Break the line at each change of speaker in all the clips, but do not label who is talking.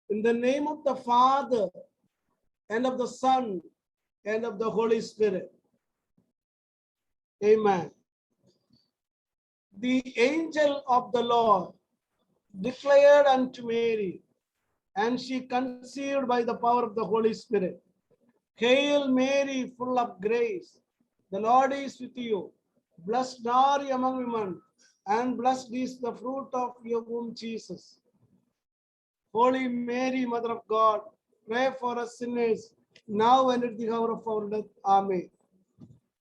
In the name of the Father, and of the Son, and of the Holy Spirit. Amen. The angel of the Lord declared unto Mary, and she conceived by the power of the Holy Spirit. Hail Mary, full of grace, the Lord is with you. Blessed are you among women, and blessed is the fruit of your womb, Jesus. Holy Mary, Mother of God, pray for us sinners, now and at the hour of our death. Amen.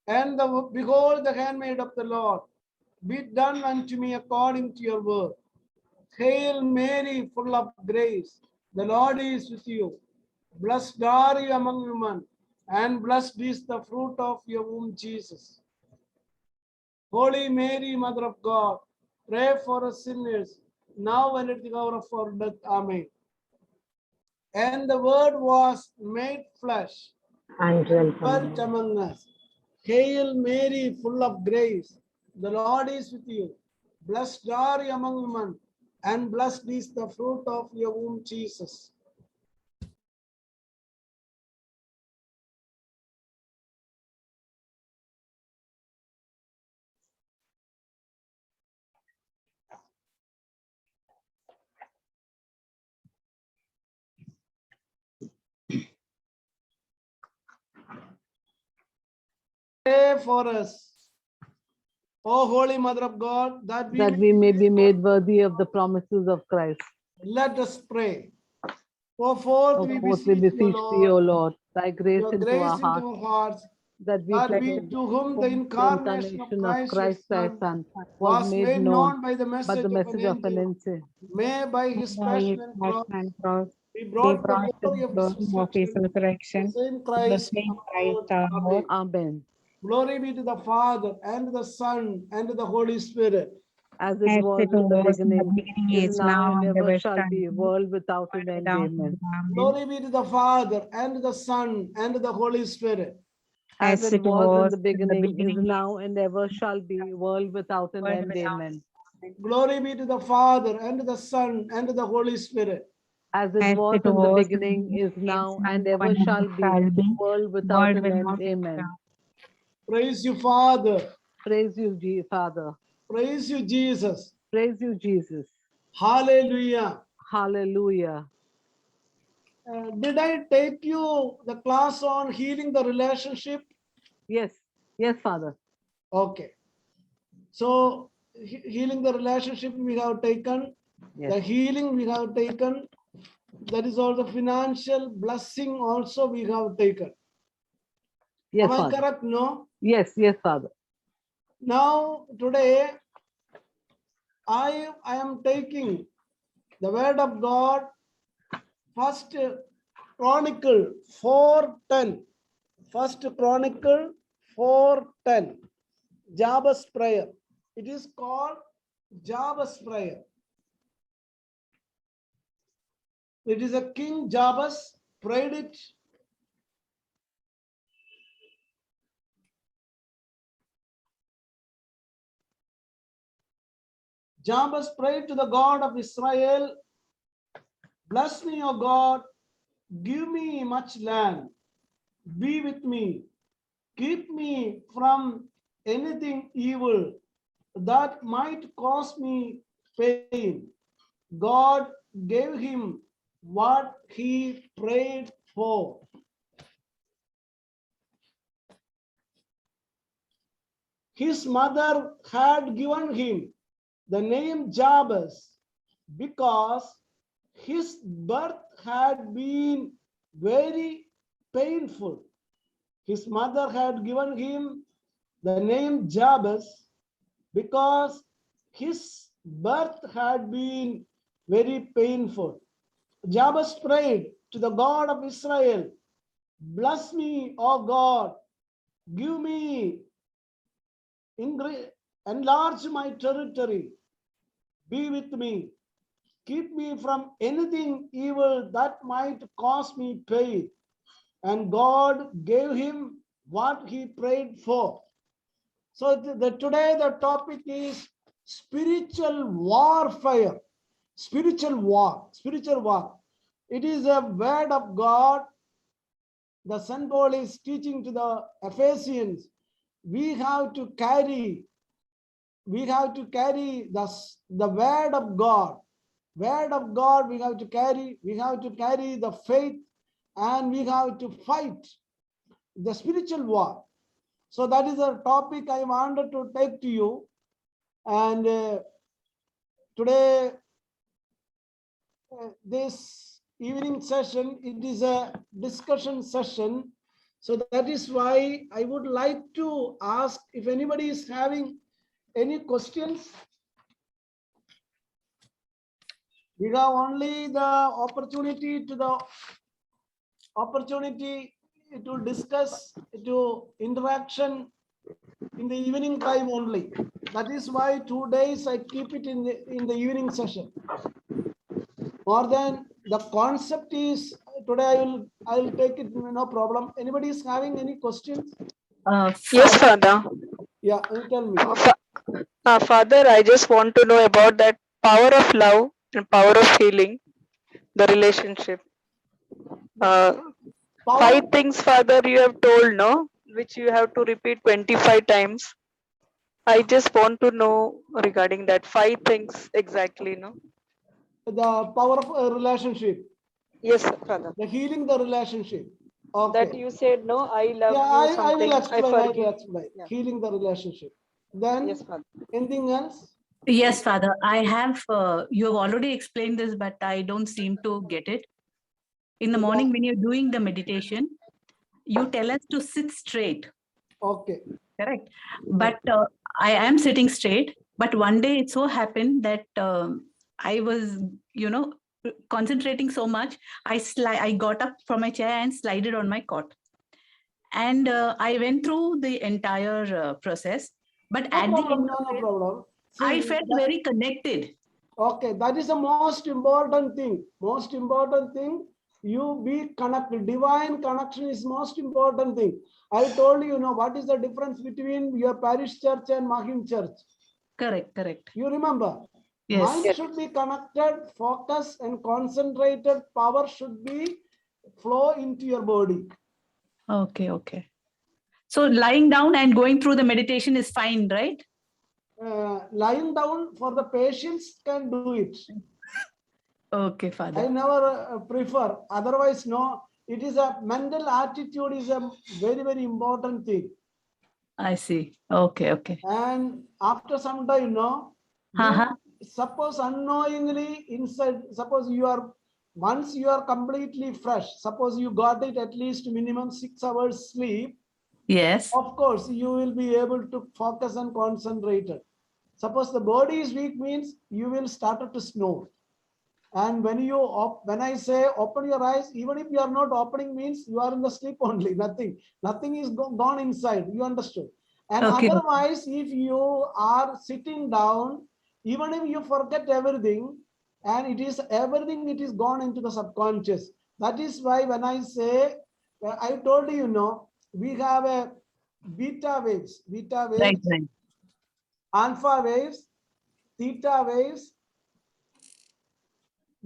And behold, the handmaid of the Lord, be done unto me according to your word. Hail Mary, full of grace, the Lord is with you. Blessed are you among women, and blessed is the fruit of your womb, Jesus. Holy Mary, Mother of God, pray for us sinners, now and at the hour of our death. Amen. And the word was made flesh,
and dwelt
dwelt among us. Hail Mary, full of grace, the Lord is with you. Blessed are you among women, and blessed is the fruit of your womb, Jesus. Pray for us, O Holy Mother of God, that
we may be made worthy of the promises of Christ.
Let us pray. For forth we
We beseech
beseech
thee, O Lord, thy grace
your
into
grace
our
into
hearts,
our hearts,
that we
to whom the incarnation of Christ,
thy
Son,
Son,
was made known by the
by
message,
the message
of
of
an
an
angel,
angel.
may by his
by his
passion and
passion
cross
and cross,
be
be
brought the
brought to
glory
the
of his
glory of his
resurrection. The
resurrection.
same
The
Christ,
same
our
Christ
Lord.
our Lord.
Amen.
Amen.
Glory be to the Father, and the Son, and the Holy Spirit.
As it
As
was
it
in the
was in the
beginning,
beginning,
is
is
now,
now,
and
and
ever
ever
shall
shall
be,
be,
world without
world
an end.
without
Amen.
end. Amen.
Glory be to the Father, and the Son, and the Holy Spirit.
As
As
it
it
was in
was
the
in the
beginning, is
beginning,
now, and ever shall be, world without an
world
end.
without
Amen.
end.
Glory be to the Father, and the Son, and the Holy Spirit.
As it
As
was
it
in the
was in the
beginning, is
beginning, is
now,
now,
and
and
ever
ever
shall be,
shall be,
world without
world
an end.
without end.
Amen.
Praise you, Father.
Praise you, Father.
Praise you, Jesus.
Praise you, Jesus.
Hallelujah.
Hallelujah.
Did I take you the class on healing the relationship?
Yes. Yes, Father.
Okay. So, healing the relationship we have taken.
Yes.
The healing we have taken. That is all the financial blessing also we have taken.
Yes,
Am I
Father.
correct? No?
Yes, yes, Father.
Now, today, I am taking the word of God, First Chronicle 4:10. First Chronicle 4:10. Jabez prayer. It is called Jabez prayer. It is a King Jabez prayed it. Jabez prayed to the God of Israel, bless me, O God, give me much land, be with me, keep me from anything evil that might cause me pain. God gave him what he prayed for. His mother had given him the name Jabez because his birth had been very painful. His mother had given him the name Jabez because his birth had been very painful. Jabez prayed to the God of Israel, bless me, O God, give me, enlarge my territory, be with me, keep me from anything evil that might cause me pain. And God gave him what he prayed for. So today the topic is spiritual warfare. Spiritual war. Spiritual war. It is a word of God. The St. Paul is teaching to the Ephesians. We have to carry the word of God. Word of God we have to carry. We have to carry the faith, and we have to fight the spiritual war. So that is a topic I wanted to take to you. And today, this evening session, it is a discussion session. So that is why I would like to ask if anybody is having any questions. We have only the opportunity to discuss, to interaction in the evening time only. That is why 2 days I keep it in the evening session. More than the concept is today, I will take it, no problem. Anybody is having any questions?
Yes, Father.
Yeah, you tell me.
Father, I just want to know about that power of love and power of healing, the relationship.
Power,
5 things, Father, you have told, no? Which you have to repeat 25 times. I just want to know regarding that 5 things exactly, no?
the power of a relationship,
Yes, Father.
the healing the relationship.
That
Okay.
you said, no, I love
Yeah,
you
I
something.
will explain. I will
forgive.
explain.
Yeah.
Healing the relationship. Then
Yes, Father.
anything else?
Yes, Father. I have, you have already explained this, but I don't seem to get it. In the morning, when you're doing the meditation, you tell us to sit straight,
Okay.
correct? But I am sitting straight. But one day it so happened that I was, concentrating so much, I got up from my chair and slided on my cot. And I went through the entire process. But
No
at the
problem.
end
No,
of
no
it,
problem.
I
See,
felt very connected.
okay, that is the most important thing. Most important thing, you be connected. Divine connection is most important thing. I told you, what is the difference between your parish church and Mahim church?
Correct, correct.
You remember?
Yes.
Mind should be connected, focused, and concentrated. Power should be flow into your body.
Okay, okay. So lying down and going through the meditation is fine, right?
Lying down for the patients can do it.
Okay,
I
Father.
never prefer. Otherwise, no. It is a mental attitude is a very, very important thing.
I see. Okay, okay.
And after some time,
Uh-huh.
suppose unknowingly inside, suppose once you are completely fresh, suppose you got it at least minimum 6 hours sleep,
Yes.
of course, you will be able to focus and concentrate. Suppose the body is weak means you will start to snore. And when I say open your eyes, even if you are not opening means you are in the sleep only, nothing is gone inside, you understood. And
Okay.
otherwise, if you are sitting down, even if you forget everything, and it is gone into the subconscious. That is why when I say, I told you, we have a beta waves,
Right, right.
alpha waves, theta waves,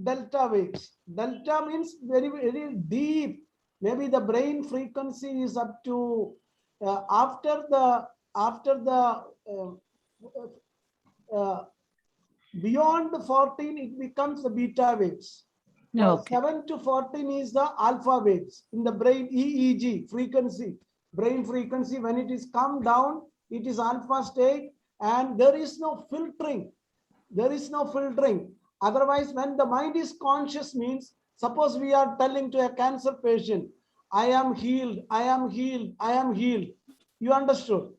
delta waves. Delta means very, very deep. Maybe the brain frequency is up to after the beyond the 14, it becomes the beta waves.
Okay.
7 to 14 is the alpha waves in the brain, EEG frequency, brain frequency. When it is come down, it is alpha state, and there is no filtering. There is no filtering. Otherwise, when the mind is conscious means, suppose we are telling to a cancer patient, I am healed, I am healed, I am healed. You understood?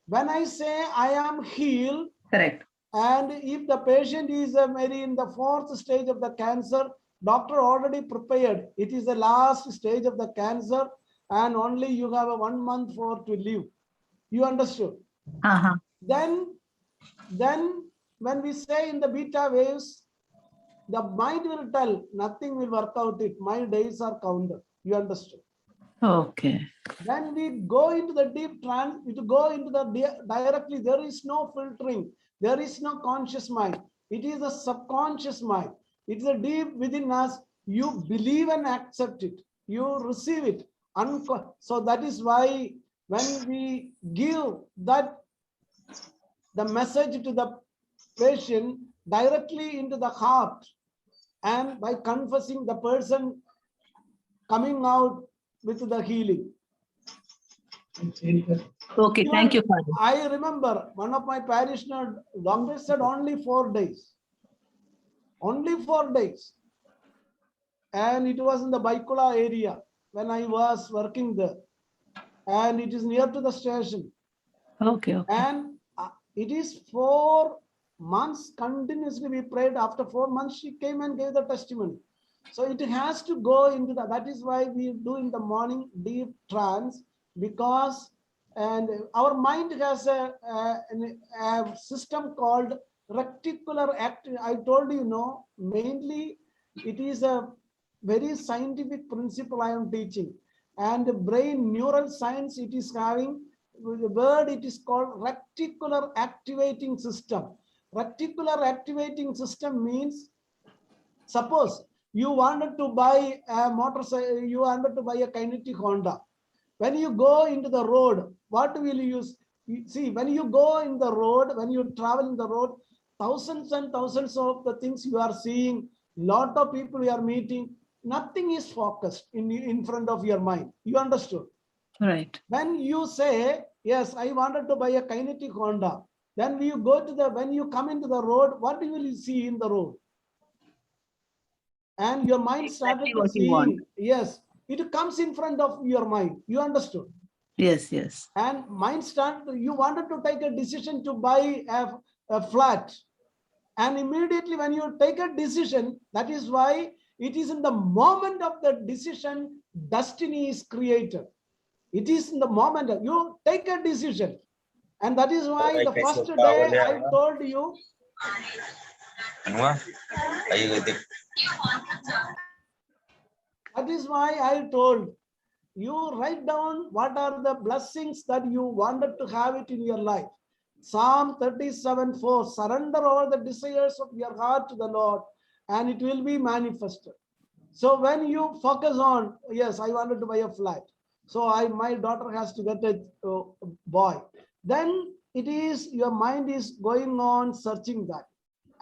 When I say I am healed,
Correct.
and if the patient is maybe in the 4th stage of the cancer, doctor already prepared. It is the last stage of the cancer, and only you have a 1 month for to live. You understood?
Uh-huh.
Then when we say in the beta waves, the mind will tell nothing will work out. My days are counted. You understood?
Okay.
When we go into the deep trance, it go into the directly. There is no filtering. There is no conscious mind. It is a subconscious mind. It's a deep within us. you believe and accept it, you receive it. So that is why when we give that the message to the patient directly into the heart, and by confessing, the person coming out with the healing.
Okay, thank you, Father.
I remember one of my parishioners, doctor said only 4 days. Only 4 days. And it was in the Baikula area when I was working there. And it is near to the station.
Okay, okay.
And it is 4 months continuously we prayed. After 4 months, she came and gave the testimony. So it has to go into that is why we do in the morning deep trance, because and our mind has a system called reticular active. I told you, no, mainly it is a very scientific principle I am teaching, and the brain neural science it is having the word, it is called reticular activating system. Reticular activating system means, suppose you wanted to buy a motorcycle, you wanted to buy a kinetic Honda. When you go into the road, what will you use? See, when you go in the road, when you travel in the road, thousands and thousands of the things you are seeing, lot of people you are meeting, nothing is focused in front of your mind. You understood?
Right.
When you say, yes, I wanted to buy a kinetic Honda, then when you come into the road, what will you see in the road? And your mind started
Exactly what you want.
seeing, yes, it comes in front of your mind. You understood?
Yes, yes.
And mind started, you wanted to take a decision to buy a flat. And immediately when you take a decision, that is why it is in the moment of the decision, destiny is created. It is in the moment you take a decision. And that is why the first day I told you, that is why I told you, write down what are the blessings that you wanted to have it in your life. Psalm 37:4, surrender all the desires of your heart to the Lord and it will be manifested. So when you focus on, yes, I wanted to buy a flat, so my daughter has to get a boy, then it is your mind is going on searching that,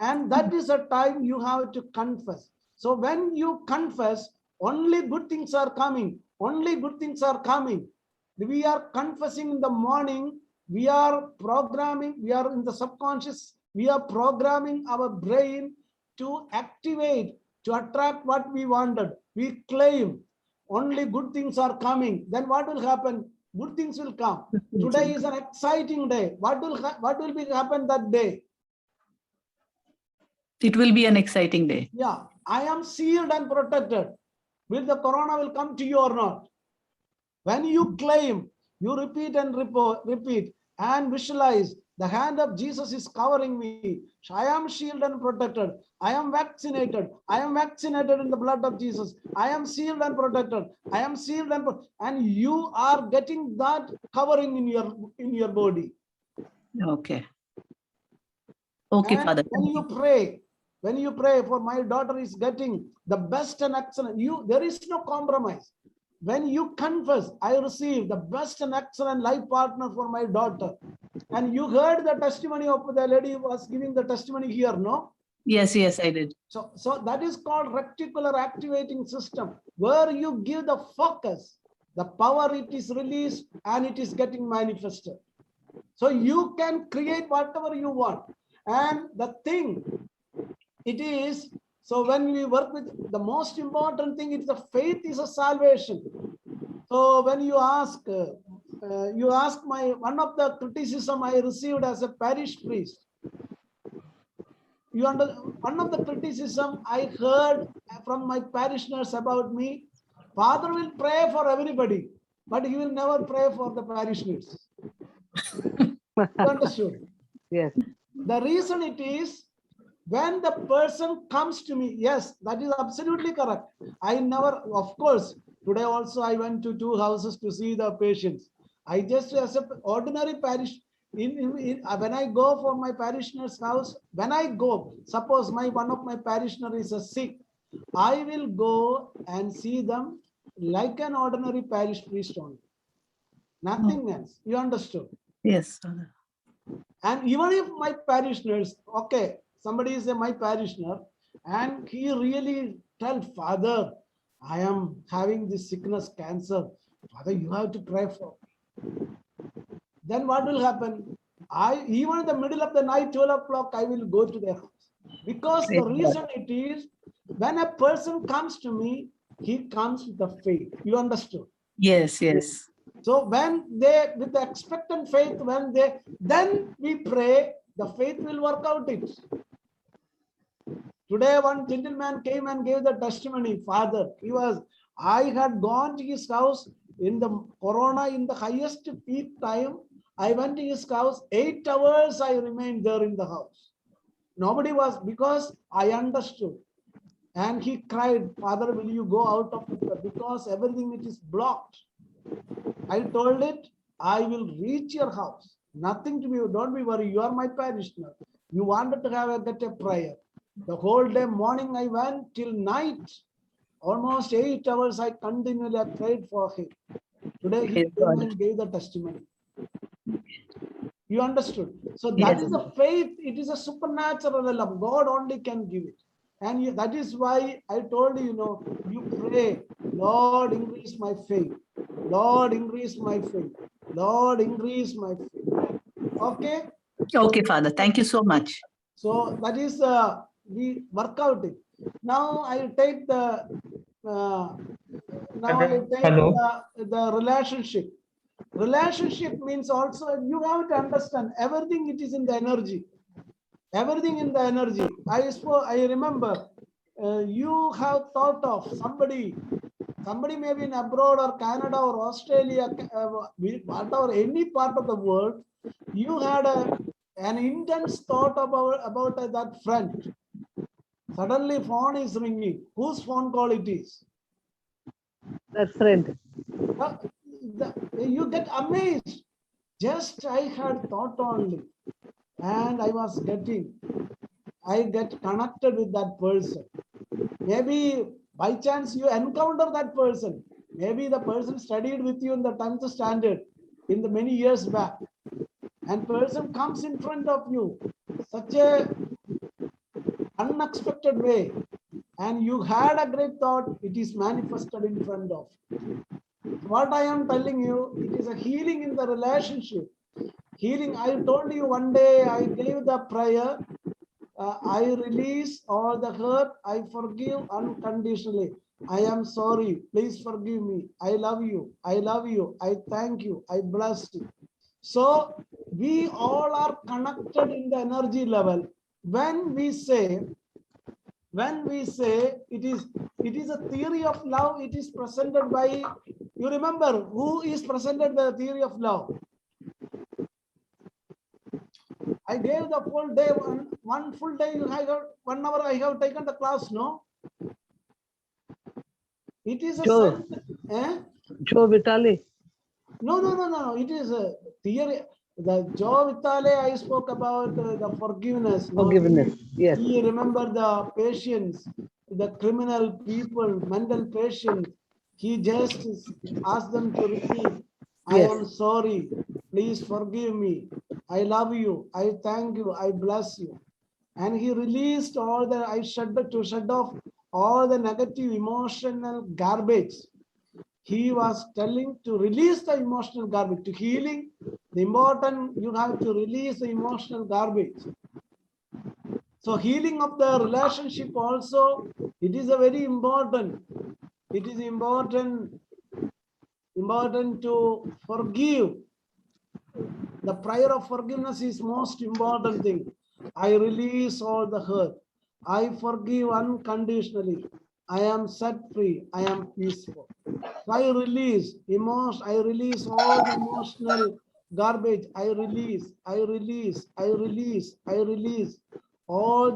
and that is a time you have to confess. So when you confess, only good things are coming. Only good things are coming. We are confessing in the morning. We are programming. We are in the subconscious. We are programming our brain to activate, to attract what we wanted. We claim only good things are coming. Then what will happen? Good things will come. Today is an exciting day. What will happen that day?
It will be an exciting day.
Yeah, I am sealed and protected. Will the corona will come to you or not? When you claim, you repeat and repeat and visualize, the hand of Jesus is covering me. I am shielded and protected. I am vaccinated. I am vaccinated in the blood of Jesus. I am sealed and protected. I am sealed and you are getting that covering in your body.
Okay. Okay,
and
Father.
When you pray for my daughter is getting the best and excellent, there is no compromise. When you confess, I receive the best and excellent life partner for my daughter. And you heard the testimony of the lady who was giving the testimony here, no?
Yes, yes, I did.
So that is called reticular activating system, where you give the focus, the power it is released and it is getting manifested. So you can create whatever you want. And the thing it is, so when we work with the most important thing, it's the faith is a salvation. So when you ask one of the criticism I received as a parish priest, one of the criticism I heard from my parishioners about me, Father will pray for everybody, but he will never pray for the parishioners. You understood?
Yes.
The reason it is, when the person comes to me, yes, that is absolutely correct. I never, of course, today also I went to 2 houses to see the patients. I just, as an ordinary parish, when I go for my parishioner's house, when I go, suppose one of my parishioner is sick, I will go and see them like an ordinary parish priest only. Nothing else. You understood?
Yes, Father.
And even if my parishioners, okay, somebody is my parishioner, and he really tell Father, I am having this sickness, cancer. Father, you have to pray for me. Then what will happen? I even in the middle of the night, 12 o'clock, I will go to their house. Because
Praise
the
God.
reason it is, when a person comes to me, he comes with the faith. You understood?
Yes, yes.
So when they, with the expectant faith, when they, then we pray, the faith will work out it. Today, one gentleman came and gave the testimony, Father, I had gone to his house in the corona, in the highest peak time. I went to his house, 8 hours I remained there in the house. Nobody was, because I understood. And he cried, Father, will you go out of it? Because everything it is blocked. I told it, I will reach your house. Nothing to be, don't be worried. You are my parishioner. You wanted to get a prayer. The whole day, morning I went till night. Almost 8 hours I continually prayed for him. Today he
Praise
came
God.
and gave the testimony. You understood? So that
Yes.
is a faith. It is a supernatural love. God only can give it. And that is why I told you, you pray, Lord, increase my faith. Lord, increase my faith. Lord, increase my faith. Okay?
Okay, Father. Thank you so much.
So that is we work out it. Now I take the
Hello.
the relationship. Relationship means also you have to understand everything. It is in the energy. Everything in the energy. I remember you have thought of somebody maybe in abroad or Canada or Australia, whatever, any part of the world, you had an intense thought about that friend. Suddenly phone is ringing. Whose phone call it is?
That friend.
You get amazed. Just I had thought only, and I get connected with that person. Maybe by chance you encounter that person. Maybe the person studied with you in the 10th standard in the many years back. And person comes in front of you, such a unexpected way. And you had a great thought, it is manifested in front of you. What I am telling you, it is a healing in the relationship. Healing, I told you one day, I gave the prayer, I release all the hurt, I forgive unconditionally. I am sorry, please forgive me. I love you, I thank you, I bless you. So we all are connected in the energy level. When we say it is a theory of love, it is presented by, you remember who is presented the theory of love? I gave the full day, one full day, I got 1 hour I have taken the class, no? It is a
Joe. Joe Vitale.
No. It is a theory. The Joe Vitale, I spoke about the forgiveness. No?
Forgiveness. Yes.
He remember the patients, the criminal people, mental patients. He just asked them to repeat, I
Yes.
am sorry, please forgive me. I love you, I thank you, I bless you. And he released all the, shut off all the negative emotional garbage. He was telling to release the emotional garbage. To healing, the important, you have to release the emotional garbage. So healing of the relationship also, it is a very important. It is important to forgive. The prayer of forgiveness is most important thing. I release all the hurt. I forgive unconditionally. I am set free. I am peaceful. So I release emotion. I release all the emotional garbage. I release all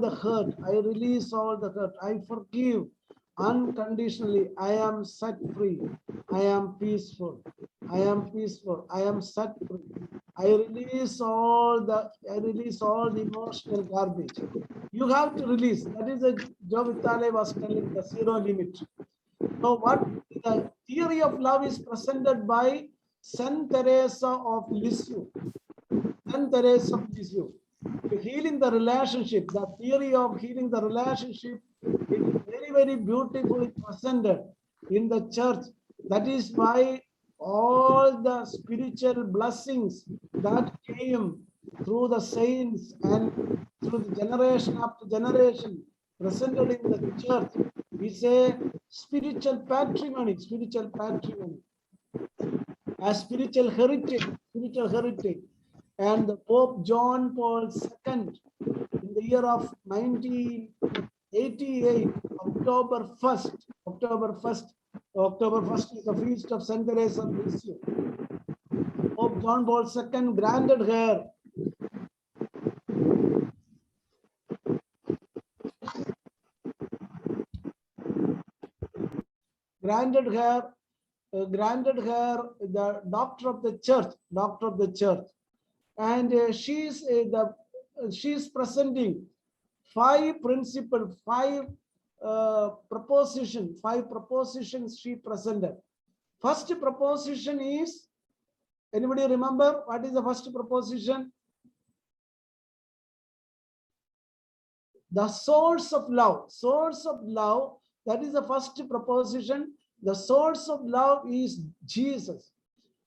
the hurt. I release all the hurt. I forgive unconditionally. I am set free. I am peaceful. I am peaceful. I am set free. I release all the emotional garbage. You have to release. That is a Joe Vitale was telling, the zero limit. So what the theory of love is presented by Saint Teresa of Lisieux. Saint Teresa of Lisieux. Healing the relationship, the theory of healing the relationship is very, very beautifully presented in the church. That is why all the spiritual blessings that came through the saints and through the generation after generation presented in the church is a spiritual patrimony, a spiritual heritage. And the Pope John Paul II in the year of 1988, October 1st is the feast of Saint Teresa of Lisieux. Pope John Paul II granted her the doctor of the church, and she's presenting five propositions she presented. First proposition is, anybody remember what is the first proposition? The source of love. That is the first proposition. The source of love is Jesus.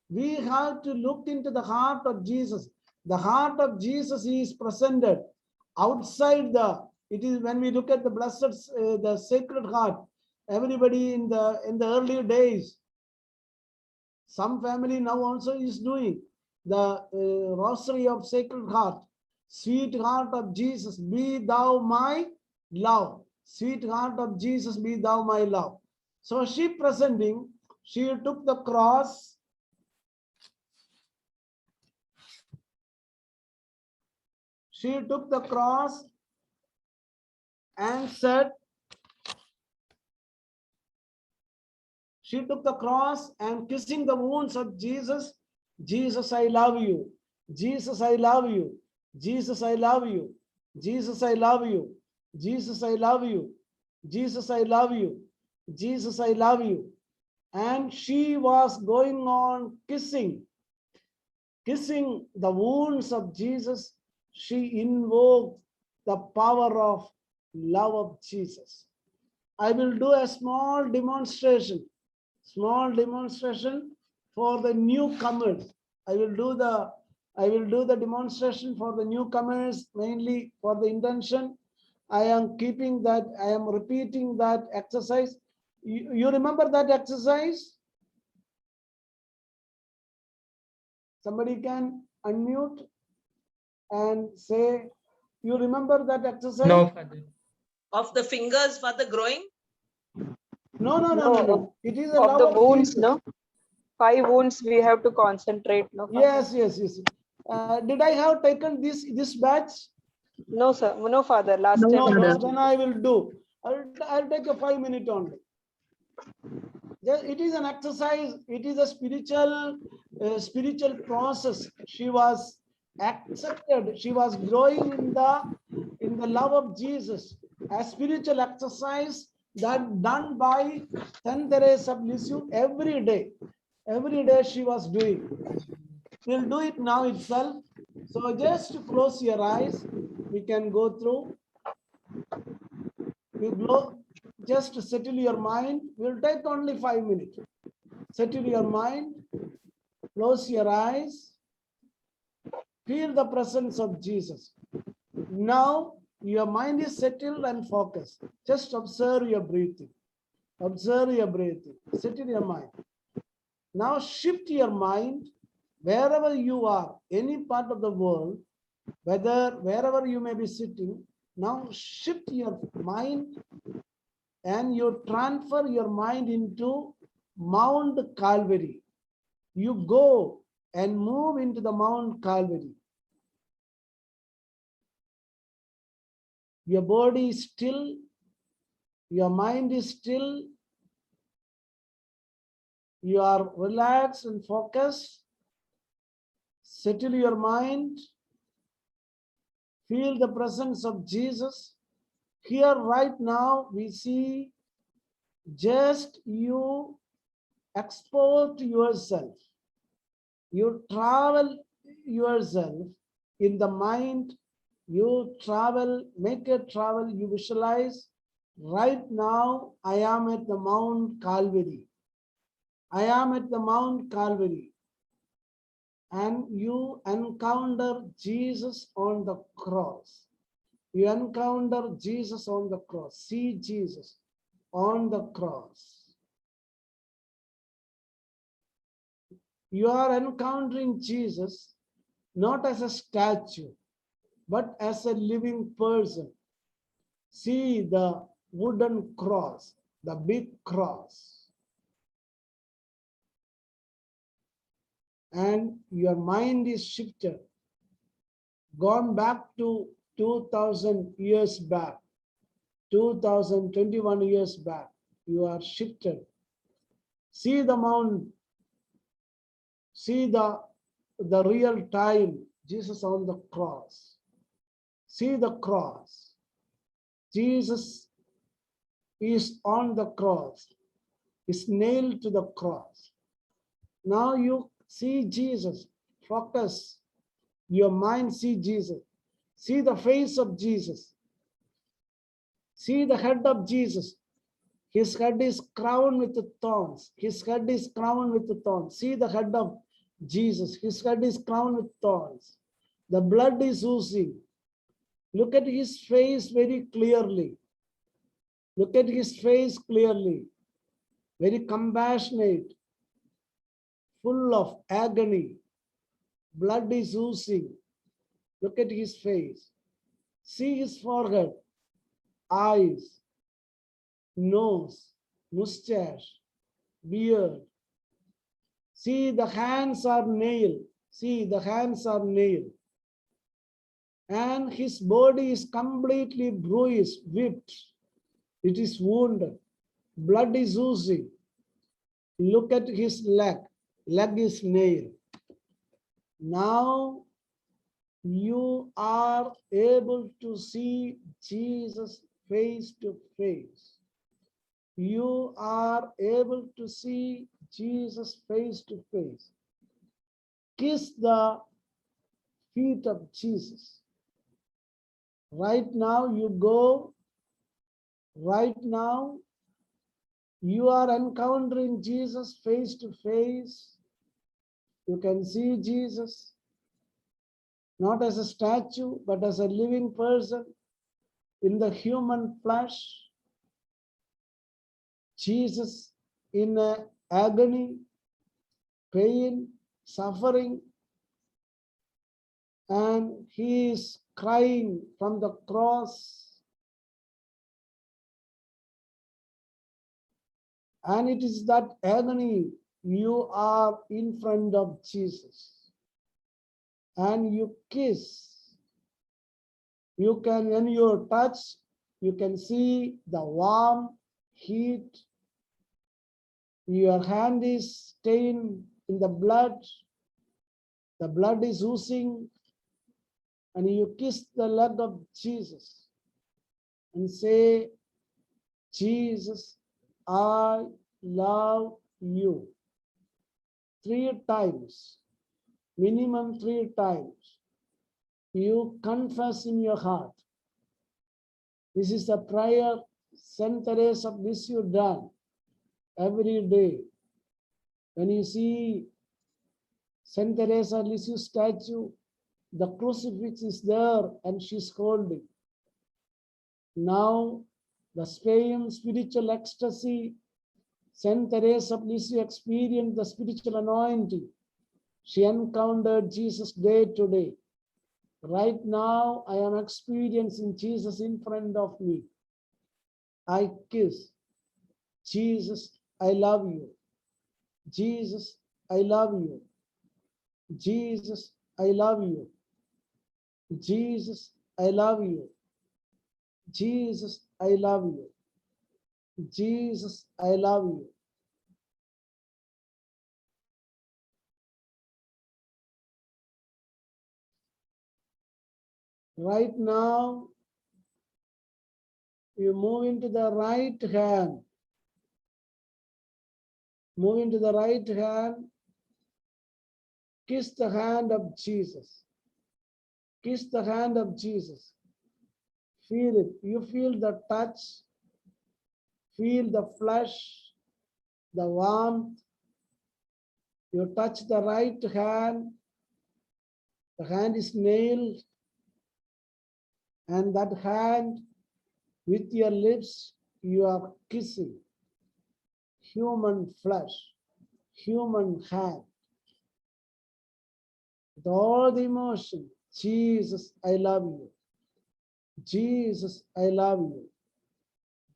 We have to look into the heart of Jesus. The heart of Jesus is presented outside it is when we look at the blessed, the Sacred Heart. Everybody in the early days, some family now also is doing the Rosary of Sacred Heart. Sweet heart of Jesus, be thou my love. Sweet heart of Jesus, be thou my love. So she presenting, she took the cross. She took the cross and said, she took the cross and kissing the wounds of Jesus. Jesus, I love you. Jesus, I love you. Jesus, I love you. Jesus, I love you. Jesus, I love you. Jesus, I love you. Jesus, I love you. And she was going on kissing the wounds of Jesus. She invoked the power of love of Jesus. I will do a small demonstration for the newcomers. I will do the demonstration for the newcomers, mainly for the intention. I am repeating that exercise. You remember that exercise? Somebody can unmute and say, you remember that exercise?
No, Father.
Of the fingers for the growing?
No. It is a
Of
love
the
of
wounds,
Jesus.
no? 5 wounds we have to concentrate, no? Father?
Yes. Did I have taken this batch?
No, sir. No, Father. Last
No,
time.
Father.
Then I will do. I'll take a 5 minute only. It is an exercise. It is a spiritual process. She was accepted. She was growing in the love of Jesus. A spiritual exercise that done by Saint Teresa of Lisieux every day. Every day she was doing. We'll do it now itself. So just close your eyes. We can go through. Just settle your mind. We'll take only 5 minutes. Settle your mind. Close your eyes. Feel the presence of Jesus. Now your mind is settled and focused. Just observe your breathing. Observe your breathing. Settle your mind. Now shift your mind wherever you are, any part of the world, wherever you may be sitting. Now shift your mind and you transfer your mind into Mount Calvary. You go and move into the Mount Calvary. Your body is still, your mind is still, you are relaxed and focused. Settle your mind. Feel the presence of Jesus. Here right now we see just you export yourself. You travel yourself in the mind. You travel, make a travel, you visualize. Right now, I am at the Mount Calvary. I am at the Mount Calvary. And you encounter Jesus on the cross. You encounter Jesus on the cross. See Jesus on the cross. You are encountering Jesus not as a statue, but as a living person. See the wooden cross, the big cross. And your mind is shifted, gone back to 2000 years back, 2021 years back. You are shifted. See the mount, see the real time, Jesus on the cross. See the cross. Jesus is on the cross, is nailed to the cross. Now you see Jesus. Focus. Your mind see Jesus. See the face of Jesus. See the head of Jesus. His head is crowned with thorns. His head is crowned with thorns. See the head of Jesus. His head is crowned with thorns. The blood is oozing. Look at his face very clearly. Look at his face clearly. Very compassionate, full of agony. Blood is oozing. Look at his face. See his forehead, eyes, nose, mustache, beard. See the hands are nailed. See the hands are nailed. And his body is completely bruised, whipped. It is wounded. Blood is oozing. Look at his leg. Leg is nailed. Now you are able to see Jesus face to face. You are able to see Jesus face to face. Kiss the feet of Jesus. Right now you go. Right now you are encountering Jesus face to face. You can see Jesus not as a statue, but as a living person in the human flesh. Jesus in agony, pain, suffering, and he is crying from the cross. And it is that agony, you are in front of Jesus. And you kiss. You can, when you touch, you can see the warm heat. Your hand is stained in the blood. The blood is oozing. And you kiss the leg of Jesus and say, Jesus, I love you. 3 times, minimum 3 times. You confess in your heart. This is a prayer Saint Teresa of Lisieux done every day. When you see Saint Teresa of Lisieux statue, the crucifix is there and she's holding. Now, the Spain spiritual ecstasy, Saint Teresa of Lisieux experienced the spiritual anointing. She encountered Jesus day to day. Right now, I am experiencing Jesus in front of me. I kiss. Jesus, I love you. Jesus, I love you. Jesus, I love you. Jesus, I love you. Jesus, I love you. Jesus, I love you. Right now, you move into the right hand. Move into the right hand. Kiss the hand of Jesus. Kiss the hand of Jesus. Feel it. You feel the touch. Feel the flesh, the warmth. You touch the right hand. The hand is nailed. And that hand, with your lips, you are kissing human flesh, human hand. With all the emotion, Jesus, I love you. Jesus, I love you.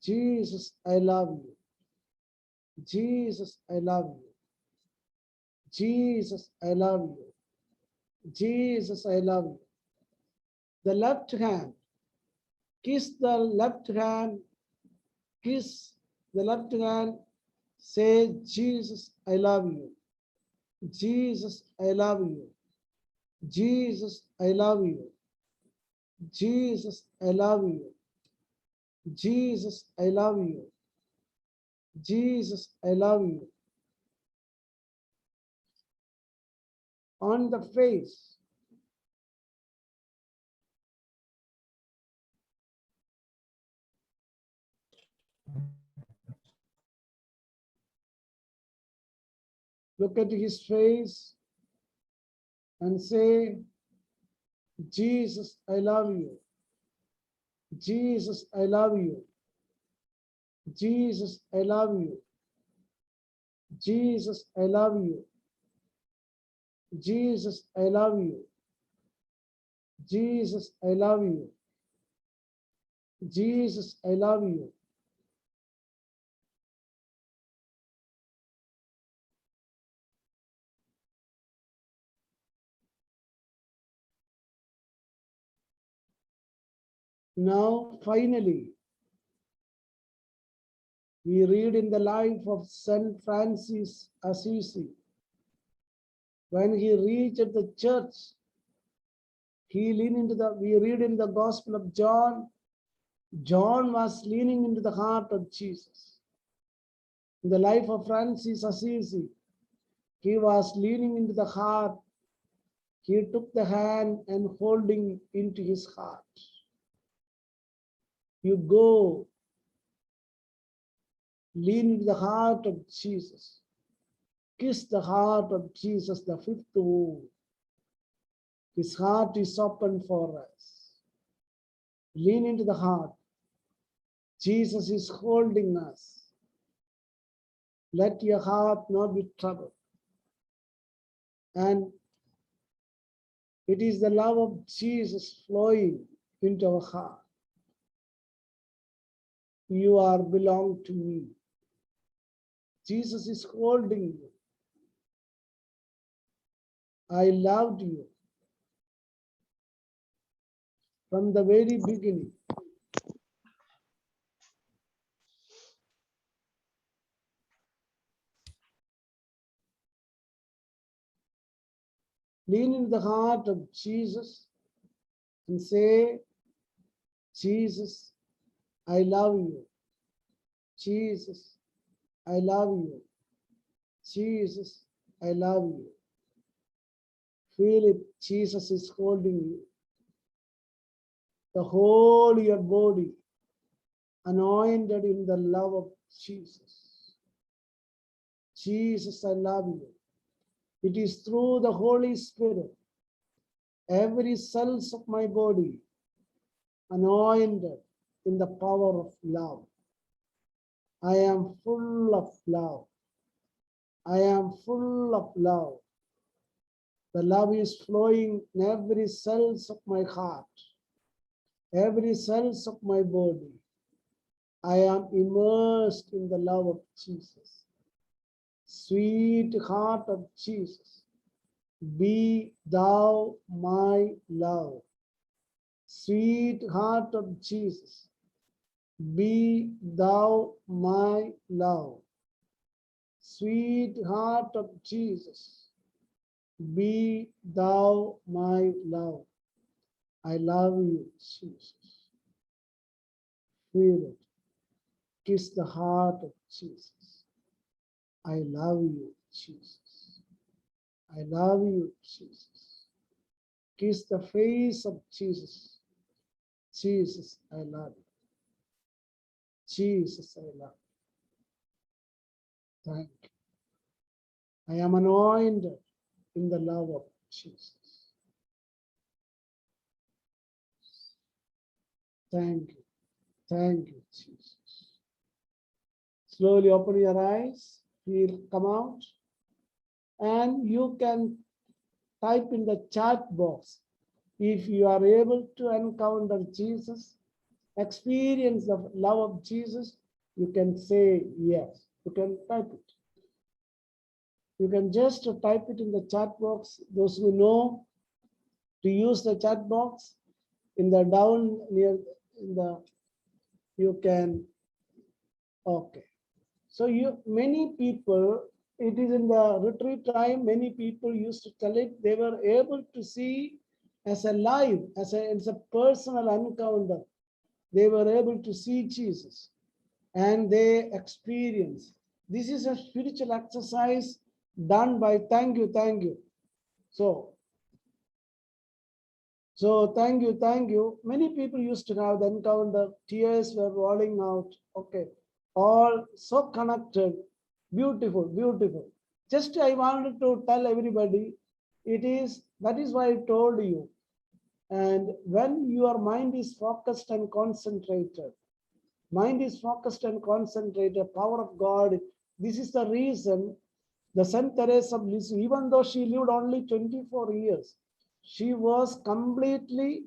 Jesus, I love you. Jesus, I love you. Jesus, I love you. Jesus, I love you. The left hand, kiss the left hand, kiss the left hand, say, Jesus, I love you. Jesus, I love you. Jesus, I love you. Jesus, I love you. Jesus, I love you. Jesus, I love you. On the face, look at his face and say, Jesus, I love you. Jesus, I love you. Jesus, I love you. Jesus, I love you. Jesus, I love you. Jesus, I love you. Jesus, I love you. Now, finally, we read in the life of Saint Francis Assisi. When he reached the church, he leaned into we read in the Gospel of John, John was leaning into the heart of Jesus. In the life of Francis Assisi, he was leaning into the heart. He took the hand and holding into his heart. You go, lean into the heart of Jesus. Kiss the heart of Jesus, the fifth womb. His heart is open for us. Lean into the heart. Jesus is holding us. Let your heart not be troubled. And it is the love of Jesus flowing into our heart. You are belong to me. Jesus is holding you. I loved you from the very beginning. Lean into the heart of Jesus and say, Jesus, I love you. Jesus, I love you. Jesus, I love you. Feel it, Jesus is holding you. The whole your body anointed in the love of Jesus. Jesus, I love you. It is through the Holy Spirit, every cells of my body anointed in the power of love. I am full of love. I am full of love. The love is flowing in every cells of my heart, every cells of my body. I am immersed in the love of Jesus. Sweet heart of Jesus, be thou my love. Sweet heart of Jesus, be thou my love. Sweet heart of Jesus, be thou my love. I love you, Jesus. Feel it. Kiss the heart of Jesus. I love you, Jesus. I love you, Jesus. Kiss the face of Jesus. Jesus, I love you. Jesus, I love you. Thank you. I am anointed in the love of Jesus. Thank you. Thank you, Jesus. Slowly open your eyes. Feel come out. And you can type in the chat box if you are able to encounter Jesus, experience the love of Jesus. You can say yes. You can type it. You can just type it in the chat box. Those who know to use the chat box in the down near in the you can. Okay. So many people, it is in the retreat time, many people used to tell it, they were able to see as a live, as a personal encounter. They were able to see Jesus and they experience. This is a spiritual exercise done by thank you. So thank you. Many people used to have the encounter, tears were rolling out. Okay, all so connected, beautiful. Just I wanted to tell everybody, that is why I told you. And when your mind is focused and concentrated, power of God, this is the reason the Saint Teresa of Lisieux, even though she lived only 24 years, she was completely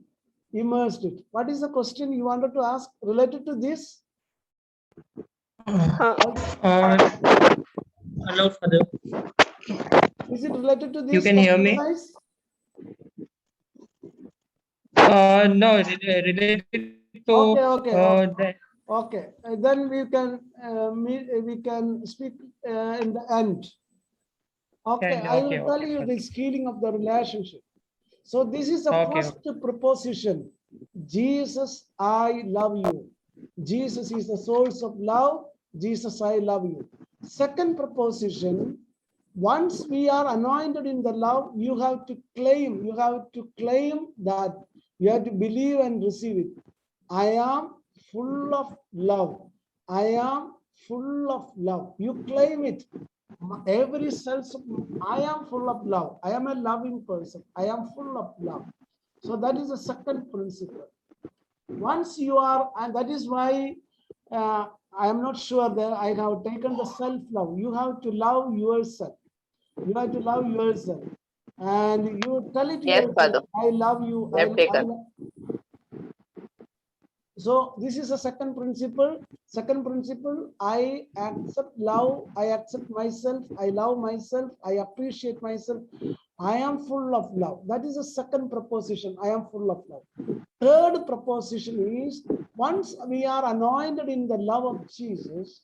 immersed it. What is the question you wanted to ask related to this?
Hello, Father.
Is it related to this?
You can hear me?
exercise?
No, related to
Okay. Then we can speak in the end. Okay, I will tell you this healing of the relationship. So this is the first proposition. Jesus, I love you. Jesus is the source of love. Jesus, I love you. Second proposition, once we are anointed in the love, you have to claim that you have to believe and receive it. I am full of love. I am full of love. You claim it. Every sense of, I am full of love. I am a loving person. I am full of love. So that is the second principle. Once you are, and that is why I am not sure that I have taken the self-love. You have to love yourself. You have to love yourself. And you tell it
Yes,
yourself,
Father.
I love you.
We have taken.
So this is a second principle. Second principle, I accept love. I accept myself. I love myself. I appreciate myself. I am full of love. That is the second proposition. I am full of love. Third proposition is, once we are anointed in the love of Jesus,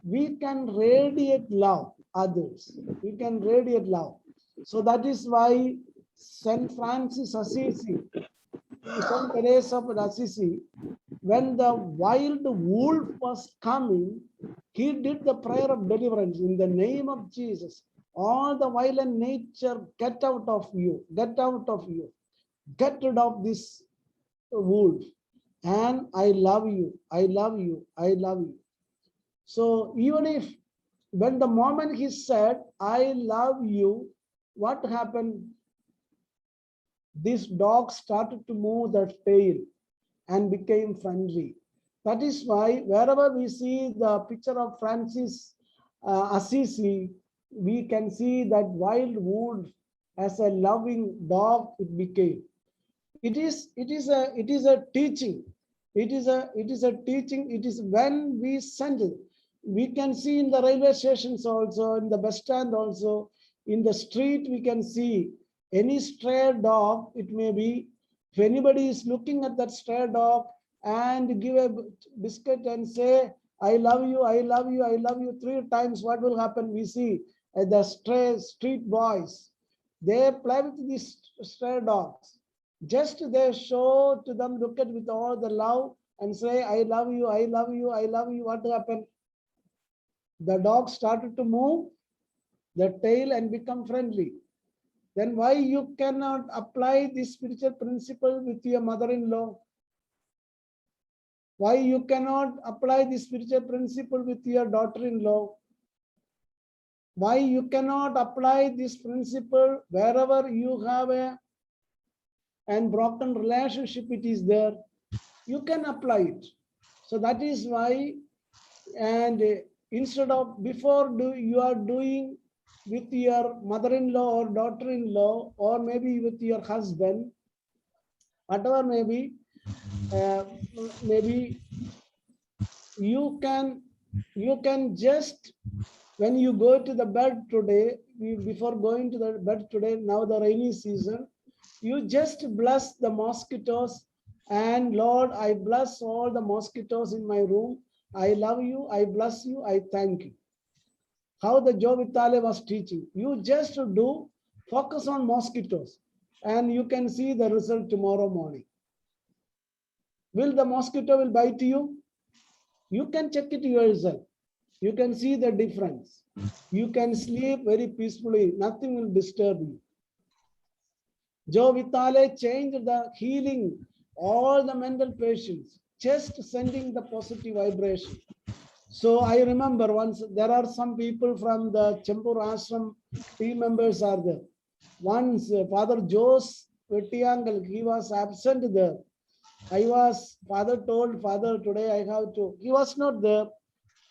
we can radiate love others. We can radiate love. So that is why Saint Francis Assisi, Saint Teresa of Assisi, when the wild wolf was coming, he did the prayer of deliverance in the name of Jesus. All the violent nature, get out of you, get out of you, get rid of this wolf. And I love you, I love you, I love you. So even if, when the moment he said, I love you, what happened? This dog started to move their tail and became friendly. That is why wherever we see the picture of Francis Assisi, we can see that wild wolf as a loving dog it became. It is a teaching. It is a teaching. It is when we send it. We can see in the railway stations also, in the bus stand also, in the street we can see any stray dog, it may be, if anybody is looking at that stray dog and give a biscuit and say, I love you, I love you, I love you 3 times, what will happen? We see the stray street boys, they play with these stray dogs. Just they show to them, look at with all the love and say, I love you, I love you, I love you. What happened? The dog started to move the tail and become friendly. Then why you cannot apply this spiritual principle with your mother-in-law? Why you cannot apply this spiritual principle with your daughter-in-law? Why you cannot apply this principle wherever you have a and broken relationship it is there? You can apply it. So that is why, and instead of before you are doing with your mother-in-law or daughter-in-law, or maybe with your husband, whatever maybe, maybe you can just, when you go to the bed today, before going to the bed today, now the rainy season, you just bless the mosquitoes, and Lord, I bless all the mosquitoes in my room. I love you, I bless you, I thank you. How the Joe Vitale was teaching. You just do focus on mosquitoes and you can see the result tomorrow morning. Will the mosquito will bite you? You can check it yourself. You can see the difference. You can sleep very peacefully. Nothing will disturb you. Joe Vitale changed the healing all the mental patients, just sending the positive vibration. So I remember once there are some people from the Chembur Ashram team members are there. Once Father Jose Vettiyangal, he was absent there. Father told, Father, today I have to, he was not there.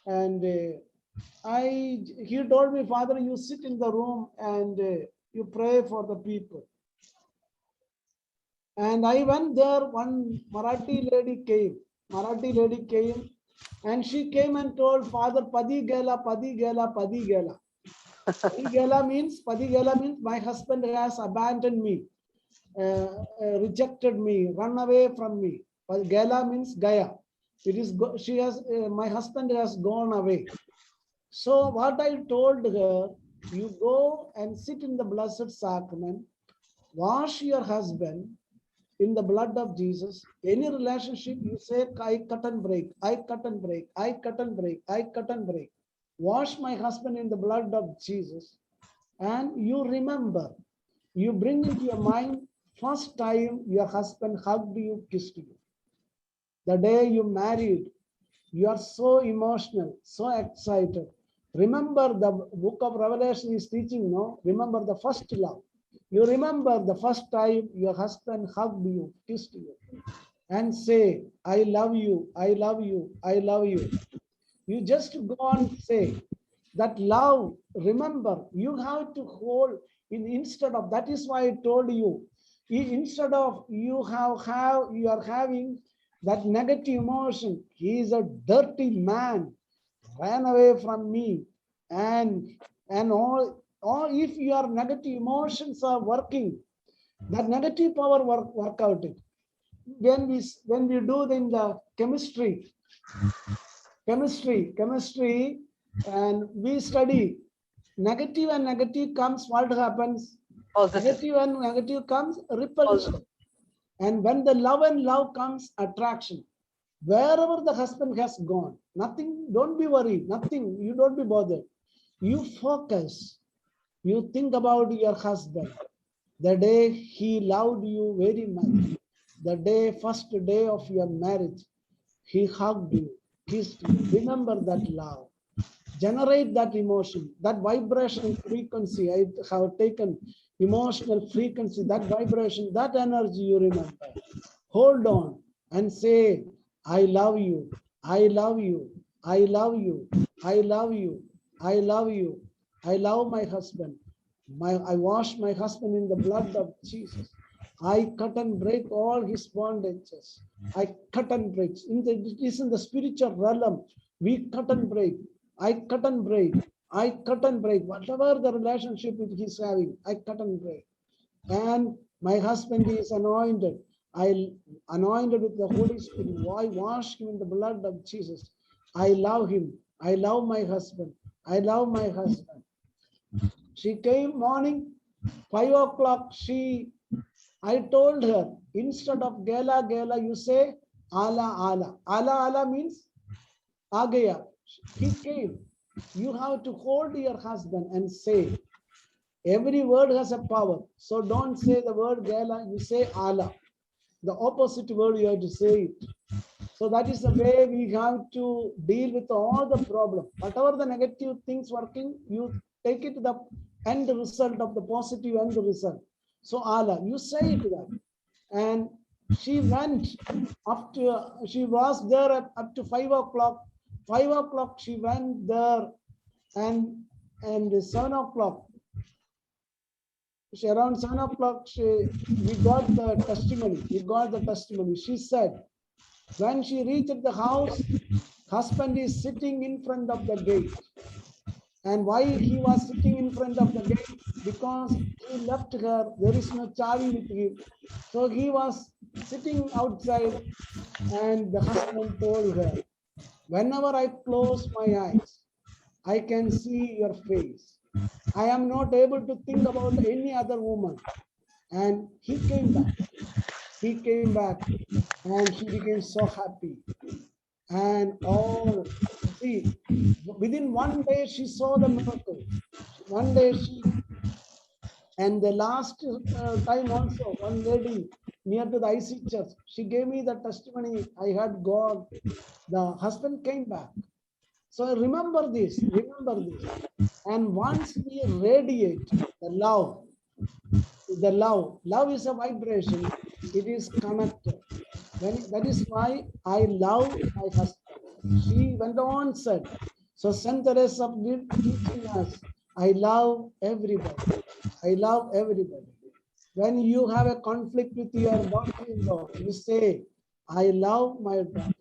And he told me, Father, you sit in the room and you pray for the people. And I went there, one Marathi lady came and she came and told Father, Padi Gela, Padi Gela, Padi Gela. Padi Gela means my husband has abandoned me, rejected me, run away from me. Gela means Gaya. It is, my husband has gone away. So what I told her, you go and sit in the Blessed Sacrament, wash your husband in the blood of Jesus. Any relationship, you say, I cut and break, I cut and break, I cut and break, I cut and break. Wash my husband in the blood of Jesus. And you remember, you bring into your mind, first time your husband hugged you, kissed you. The day you married, you are so emotional, so excited. Remember the book of Revelation is teaching, no? Remember the first love. You remember the first time your husband hugged you, kissed you, and say, I love you, I love you, I love you. You just go on say that love, remember, you have to hold instead of, that is why I told you, instead of you are having that negative emotion, he is a dirty man, ran away from me, and all, or if your negative emotions are working, that negative power work out it. When we do in the chemistry, and we study negative and negative comes, what happens? Negative and negative comes repulsion. And when the love and love comes, attraction. Wherever the husband has gone, nothing, don't be worried, nothing, you don't be bothered. You focus, you think about your husband. The day he loved you very much, the day, first day of your marriage, he hugged you, kissed you. Remember that love. Generate that emotion, that vibration frequency. I have taken emotional frequency, that vibration, that energy you remember. Hold on and say, I love you, I love you, I love you, I love you, I love you, I love my husband. I wash my husband in the blood of Jesus. I cut and break all his bondages. I cut and break. It is in the spiritual realm. We cut and break. I cut and break. I cut and break. Whatever the relationship he's having, I cut and break. And my husband is anointed. I anointed with the Holy Spirit. I wash him in the blood of Jesus. I love him. I love my husband. I love my husband. She came morning, 5 o'clock. I told her, instead of Gela, Gela, you say Ala, Ala. Ala, Ala means Agaya. He came. You have to hold your husband and say, every word has a power. So don't say the word Gela, you say Ala. The opposite word you have to say it. So that is the way we have to deal with all the problem. Whatever the negative things working, you take it to the end result of the positive end result. So Allah, you say it that. And she went up to, she was there up to 5 o'clock. 5 o'clock she went there, and 7 o'clock. Around 7 o'clock, we got the testimony. We got the testimony. She said, when she reached the house, husband is sitting in front of the gate. And why he was sitting in front of the gate? Because he left her. There is no chavi with him. So he was sitting outside, and the husband told her, whenever I close my eyes, I can see your face. I am not able to think about any other woman. And he came back. He came back, and she became so happy. And all, see, within 1 day she saw the miracle. 1 day she, and the last time also, one lady near to the IC church, she gave me the testimony. I had God. The husband came back. So remember this, remember this. And once we radiate the love is a vibration. It is connected. That is why I love my husband. She went on said, so Saint Teresa did teaching us, I love everybody. I love everybody. When you have a conflict with your daughter-in-law, you say, I love my daughter.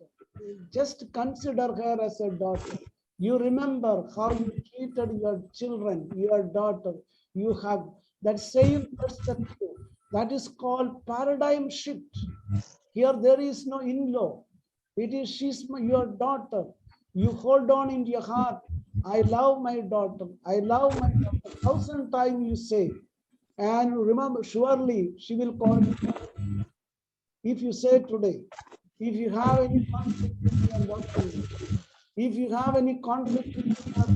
Just consider her as a daughter. You remember how you treated your children, your daughter. You have that same perspective. That is called paradigm shift. Here there is no in-law. It is she's your daughter. You hold on in your heart. I love my daughter. I love my daughter. 1,000 times you say. And remember, surely she will call you. If you say today, if you have any conflict with your daughter, if you have any conflict with your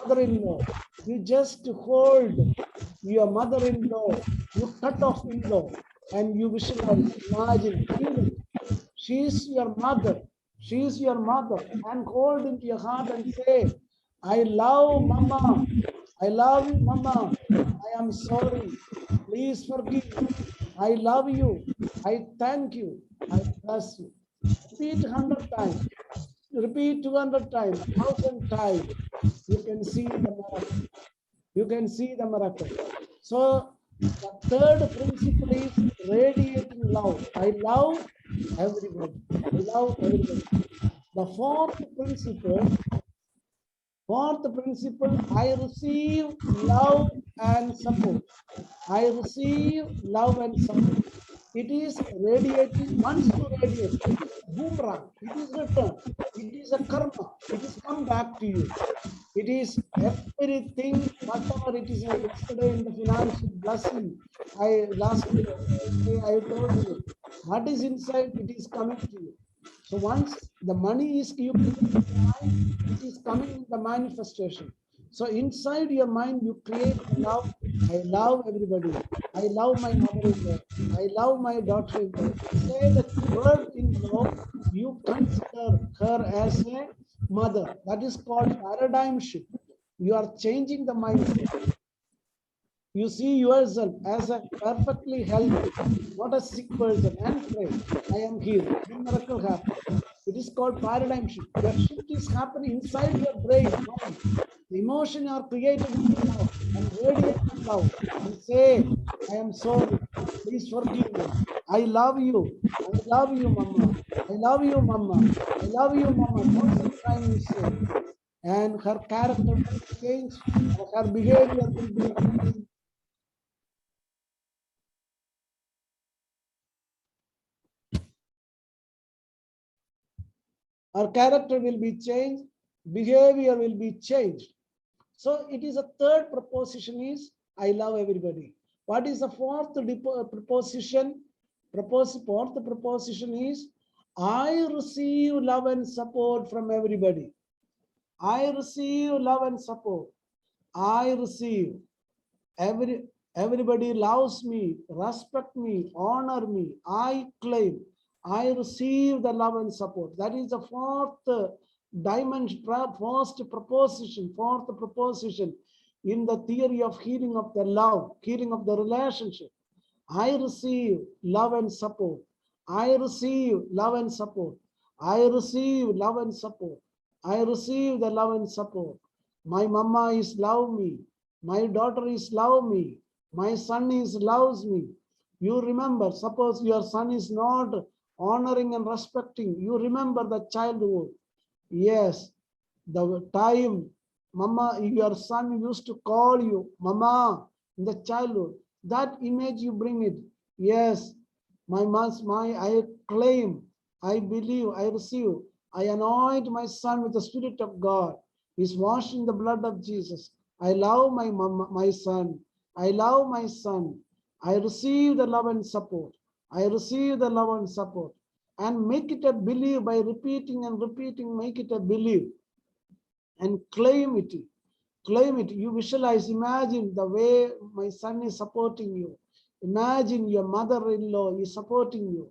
mother-in-law, you just hold your mother-in-law, you cut off in-law, and you visualize, imagine, even she is your mother, and hold into your heart and say, I love Mama, I love you, Mama, I am sorry, please forgive me, I love you, I thank you, I bless you. Repeat 100 times. Repeat 200 times, 1,000 times, you can see the miracle. You can see the miracle. So the third principle is radiating love. I love everybody. I love everybody. The fourth principle, I receive love and support. I receive love and support. It is radiating, once you radiate, boomerang, it is returned. It is a karma. It is come back to you. It is everything, whatever it is. Yesterday in the financial blessing, I told you, what is inside, it is coming to you. So once the money is you create in the mind, it is coming in the manifestation. So inside your mind, you create love. I love everybody. I love my mother-in-law. I love my daughter-in-law. Say the word in-law, you consider her as a mother. That is called paradigm shift. You are changing the mindset. You see yourself as a perfectly healthy, not a sick person, and pray, I am healed. The miracle happens. It is called paradigm shift. The shift is happening inside your brain, mind. The emotion you are created in love and radiate love and say, I am sorry, please forgive me. I love you. I love you, Mama. I love you, Mama. I love you, Mama. 1,000 times you say. And her character will change, her behavior will be. Our character will be changed, behavior will be changed. So it is a third proposition is, I love everybody. What is the fourth proposition? Fourth proposition is, I receive love and support from everybody. I receive love and support. I receive. Everybody loves me, respect me, honor me. I claim. I receive the love and support. That is the fourth dimension, fourth proposition in the theory of healing of the love, healing of the relationship. I receive love and support. I receive love and support. I receive love and support. I receive the love and support. My mama is love me. My daughter is love me. My son is loves me. You remember, suppose your son is not honoring and respecting, you remember the childhood. Yes, the time mama, your son used to call you mama in the childhood. That image you bring it. Yes, I claim, I believe, I receive. I anoint my son with the Spirit of God. He's washed in the blood of Jesus. I love my mama, my son. I love my son. I receive the love and support. I receive the love and support. And make it a belief by repeating and repeating, make it a belief. And claim it. Claim it. You visualize, imagine the way my son is supporting you. Imagine your mother-in-law is supporting you.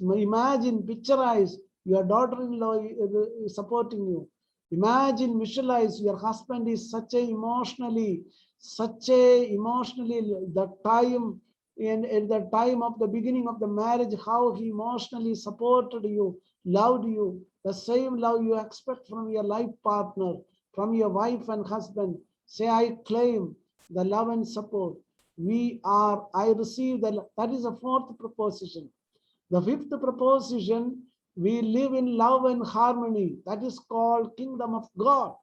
Imagine, picturize your daughter-in-law is supporting you. Imagine, visualize your husband is such a emotionally, the time, and at the time of the beginning of the marriage, how he emotionally supported you, loved you, the same love you expect from your life partner, from your wife and husband. Say, I claim the love and support. I receive that is the fourth proposition. The fifth proposition, we live in love and harmony. That is called kingdom of God.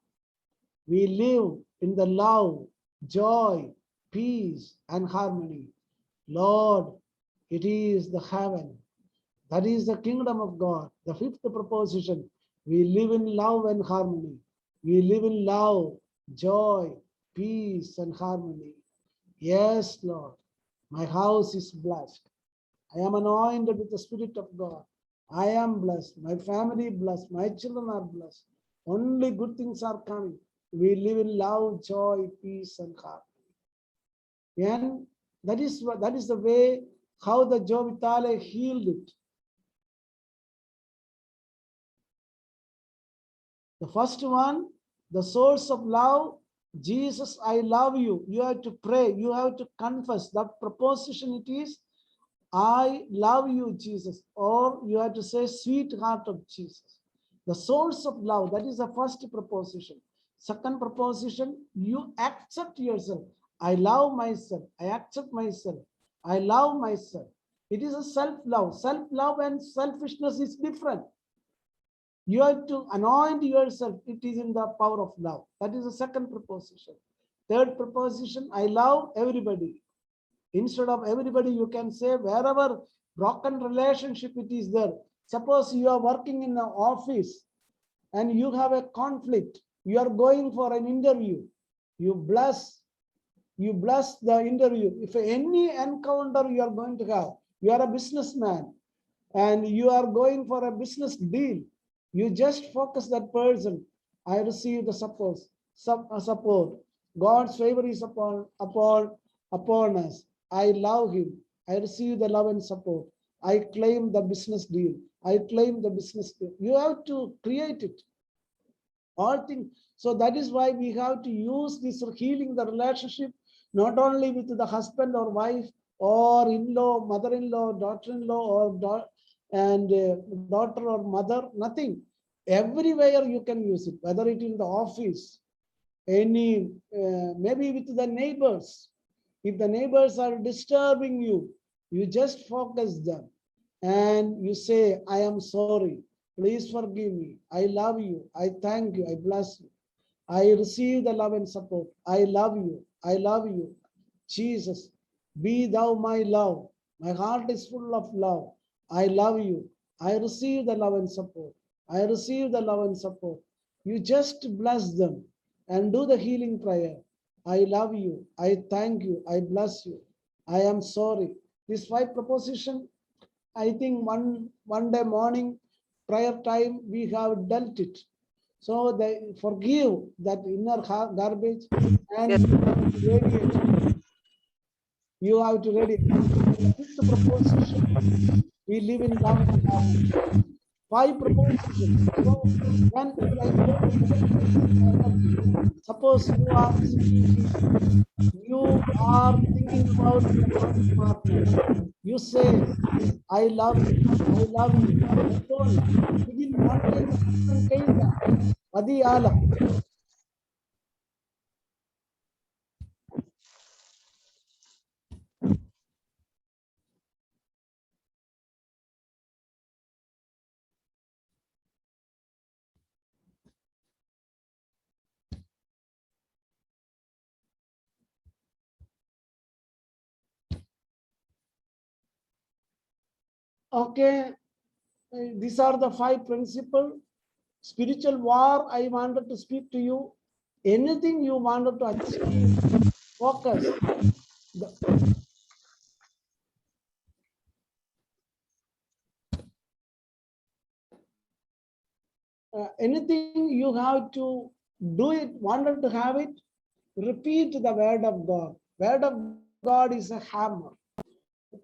We live in the love, joy, peace, and harmony. Lord, it is the heaven. That is the kingdom of God. The fifth proposition, we live in love and harmony. We live in love, joy, peace, and harmony. Yes, Lord, my house is blessed. I am anointed with the Spirit of God. I am blessed. My family blessed. My children are blessed. Only good things are coming. We live in love, joy, peace, and harmony. And that is the way how the Joe Vitale healed it. The first one, the source of love, Jesus, I love you. You have to pray. You have to confess. That proposition it is, I love you, Jesus. Or you have to say, sweetheart of Jesus. The source of love, that is the first proposition. Second proposition, you accept yourself. I love myself. I accept myself. I love myself. It is a self-love. Self-love and selfishness is different. You have to anoint yourself. It is in the power of love. That is the second proposition. Third proposition, I love everybody. Instead of everybody, you can say wherever broken relationship it is there. Suppose you are working in an office and you have a conflict. You are going for an interview. You bless the interview. If any encounter you are going to have, you are a businessman and you are going for a business deal. You just focus that person. I receive the support. God's favor is upon us. I love him. I receive the love and support. I claim the business deal. I claim the business deal. You have to create it. All things. So that is why we have to use this healing the relationship, not only with the husband or wife or in-law, mother-in-law, daughter-in-law, or daughter or mother, nothing. Everywhere you can use it, whether it in the office, maybe with the neighbors. If the neighbors are disturbing you, you just focus them and you say, I am sorry. Please forgive me. I love you. I thank you. I bless you. I receive the love and support. I love you. I love you. Jesus, be thou my love. My heart is full of love. I love you. I receive the love and support. I receive the love and support. You just bless them and do the healing prayer. I love you. I thank you. I bless you. I am sorry. This 5 proposition, I think one day morning prayer time we have dealt it. So they forgive that inner garbage and
Yes.
you have to radiate. You have to radiate. The 5th proposition, we live in love and harmony. 5 propositions. So when I told you, suppose you are speaking, you are thinking about your partner. You say, I love you, I love you. I told, within 1 day, the husband came back. Adi alam. Okay, these are the 5 principles. Spiritual war, I wanted to speak to you. Anything you wanted to achieve, focus. Anything you have to do it, wanted to have it, repeat the word of God. Word of God is a hammer.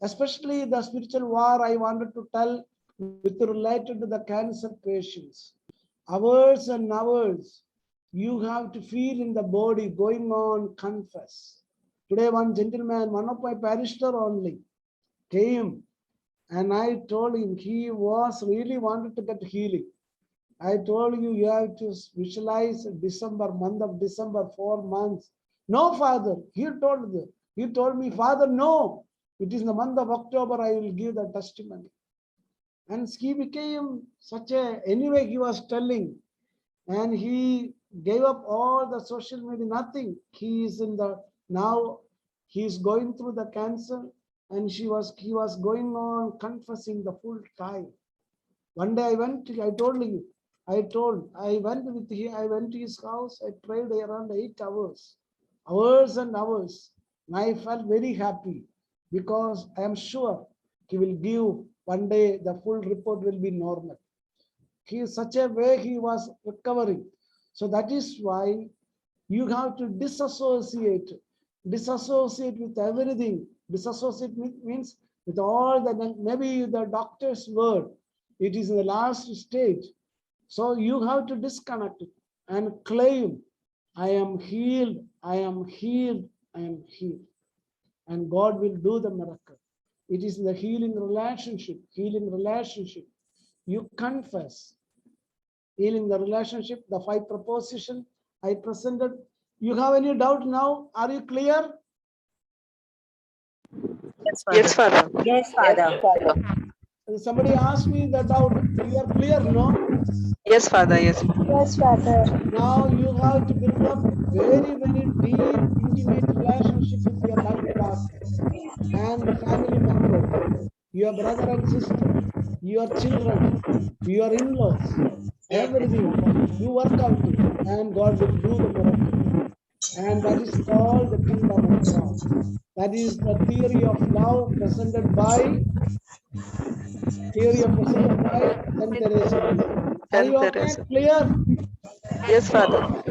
Especially the spiritual war I wanted to tell with related to the cancer patients. Hours and hours you have to feel in the body going on, confess. Today one gentleman, one of my parishioner only, came and I told him he was really wanted to get healing. I told you, you have to visualize December, month of December, 4 months. No, Father, he told me, Father, no, it is the month of October, I will give the testimony. And he became such a, anyway, he was telling, and he gave up all the social media, nothing. He is in the, now he is going through the cancer and he was going on confessing the full time. One day I went with him, I went to his house, I prayed around 8 hours, hours and hours. And I felt very happy because I am sure he will give one day the full report will be normal. He is such a way he was recovering. So that is why you have to disassociate with everything. Disassociate means with all the, maybe the doctor's word, it is in the last stage. So you have to disconnect it and claim, I am healed, I am healed, I am healed. And God will do the miracle. It is the healing relationship. You confess. Healing the relationship, the 5 propositions I presented. You have any doubt now? Are you clear?
Yes, Father.
Yes, Father.
Somebody asked me the doubt. You are clear, no?
Yes, Father. Yes.
Yes, Father.
Now you have to build up very, very deep, intimate relationship with your life partner and family members, your brother and sister, your children, your in-laws, everything. You work out it, and God will do the miracle. And that is called the kingdom of God. That is the theory of love presented by Saint Teresa. Are you okay? Clear?
Yes, Father.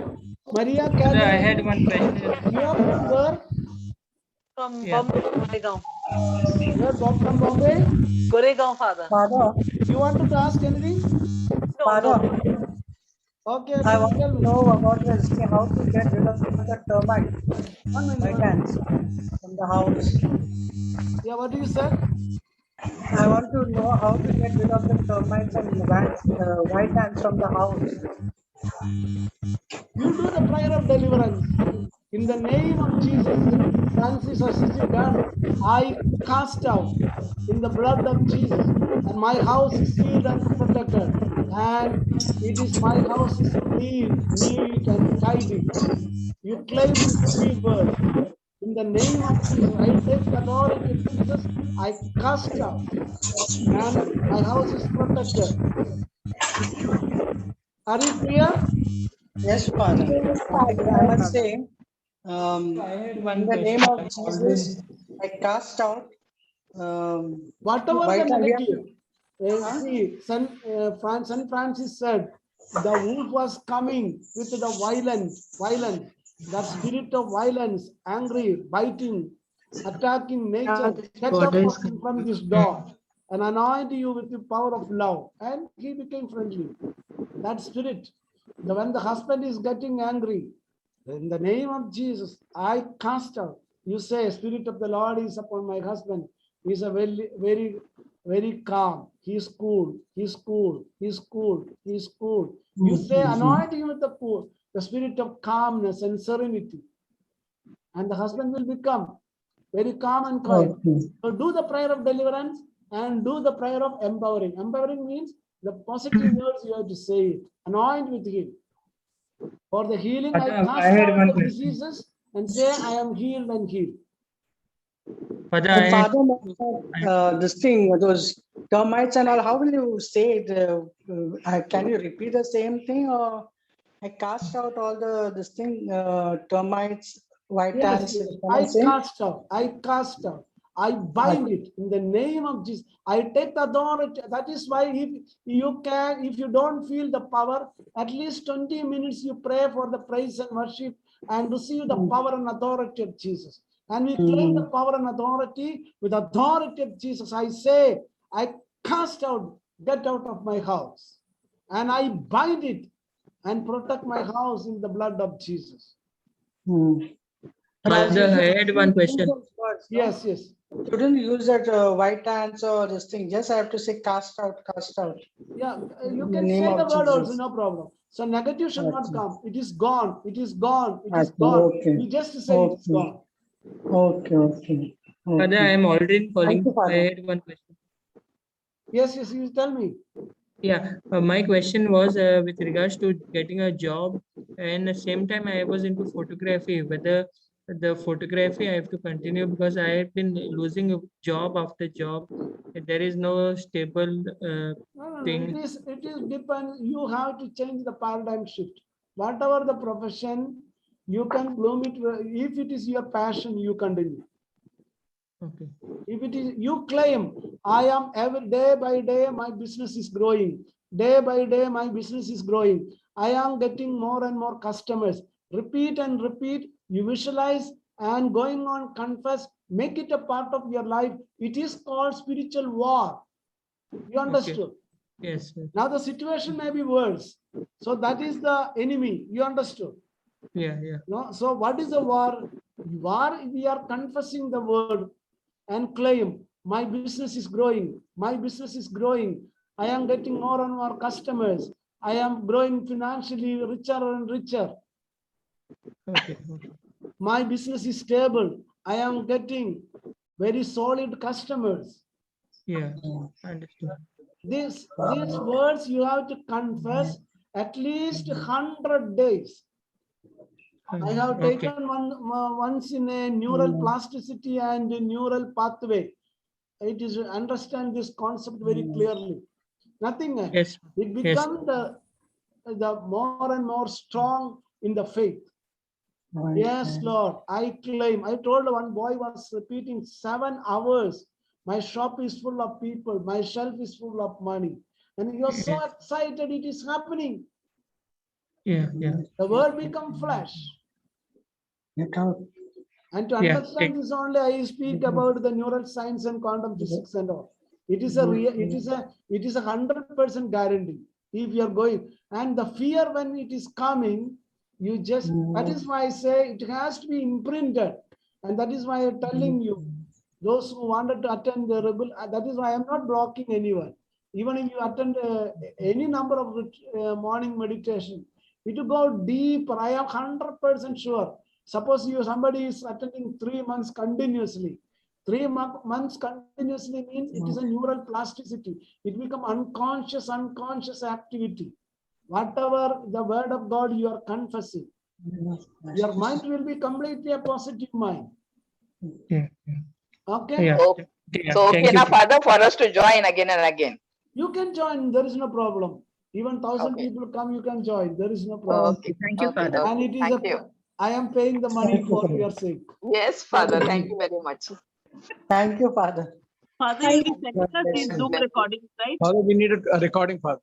Maria
I
Calvin,
had one question.
you are from where?
From
Yeah.
Goregaon.
Where from Bombay?
Goregaon, Father.
Father,
You wanted to ask anything?
Father,
Okay,
I
then
want
tell
to
me.
know about the how to get rid of the termite
1 minute.
white
1 minute.
ants from the house.
Yeah, what do you say?
I want to know how to get rid of the termites and white ants from the house.
You do the prayer of deliverance. In the name of Jesus, Francis Assisi done, I cast out in the blood of Jesus, and my house is sealed and protected, and it is my house is clean, neat, and tidy. You claim this 3 words. In the name of Jesus, I take the authority of Jesus, I cast out, and my house is protected. Are you clear?
Yes, Father. I must say,
I had
in
one
the name
question.
of Jesus, I cast out.
Whatever the
White and
negative. See, Saint Francis said, the wolf was coming with the violence, the spirit of violence, angry, biting, attacking nature. Get out from this dog and anoint you with the power of love. And he became friendly. That spirit, when the husband is getting angry, in the name of Jesus, I cast out. You say, Spirit of the Lord is upon my husband. He's a very calm. He's cool. He's cool. He's cool. He's cool. You say, anoint him with the spirit of calmness and serenity. And the husband will become very calm and quiet. So do the prayer of deliverance and do the prayer of empowering. Empowering means the positive words you have to say it. Anoint with him. For the healing, I
Father,
cast
I had
out
one
the
question.
diseases and say, I am healed and healed.
Father,
And Father, this thing, those termites and all, how will you say it? Can you repeat the same thing, or I cast out all this thing, termites, white ants?
Yes,
Can I say?
I cast out. I bind it in the name of Jesus. I take the authority. That is why if you don't feel the power, at least 20 minutes you pray for the praise and worship and receive the power and authority of Jesus. And we claim the power and authority with authority of Jesus. I say, I cast out, get out of my house. And I bind it and protect my house in the blood of Jesus.
Father, I had one question.
Yes. Shouldn't use that white ants or this thing. Just I have to say cast out, cast out.
Yeah, you
In the
can
name
say the
of
word
Jesus.
also, no problem. So negative should not come. It is gone. It is gone. It is
Okay,
gone.
okay.
You just say it's
Okay.
gone.
Okay.
Father, I am already following.
Thank you, Father.
I had one question.
Yes, you tell me.
Yeah, my question was with regards to getting a job, and at the same time I was into photography. Whether the photography I have to continue because I have been losing a job after job. There is no stable
No.
thing.
It is depends. You have to change the paradigm shift. Whatever the profession, you can bloom it. If it is your passion, you continue.
Okay.
If it is, you claim, I am every day by day, my business is growing. Day by day, my business is growing. I am getting more and more customers. Repeat and repeat. You visualize and going on, confess, make it a part of your life. It is called spiritual war. You understood?
Yes.
Now the situation may be worse. So that is the enemy. You understood?
Yeah.
No? So what is the war? War, we are confessing the word and claim, my business is growing. My business is growing. I am getting more and more customers. I am growing financially richer and richer.
Okay.
My business is stable. I am getting very solid customers.
Yeah. Understood.
These words you have to confess at least 100 days. I have taken once in a neural plasticity and a neural pathway. It is understand this concept very clearly. Nothing else.
Yes.
It becomes the more and more strong in the faith. Yes, Lord, I claim. I told one boy was repeating 7 hours. My shop is full of people. My shelf is full of money. And he was so excited. It is happening.
Yeah.
The word become flesh. And to understand this only, I speak about the neural science and quantum physics and all. It is a 100% guarantee if you are going. And the fear when it is coming, you just, that is why I say it has to be imprinted. And that is why I'm telling you, those who wanted to attend the regular, that is why I'm not blocking anyone. Even if you attend any number of morning meditation, it will go deeper. I am 100% sure. Suppose somebody is attending 3 months continuously. 3 months continuously means it is a neural plasticity. It becomes unconscious activity. Whatever the word of God you are confessing, your mind will be completely a positive mind.
Yeah.
Okay?
Yeah.
So,
Yeah.
so okay now, Father, for us to join again and again.
You can join, there is no problem. Even 1,000
Okay.
people come, you can join. There is no problem.
Okay.
Thank you,
Okay,
Father.
And it is
Thank you.
I am paying the money for your sake.
Yes, Father. Thank you very much.
Thank you, Father.
Father, you'll be sending us these Zoom recordings, right?
Father, we need a recording, Father.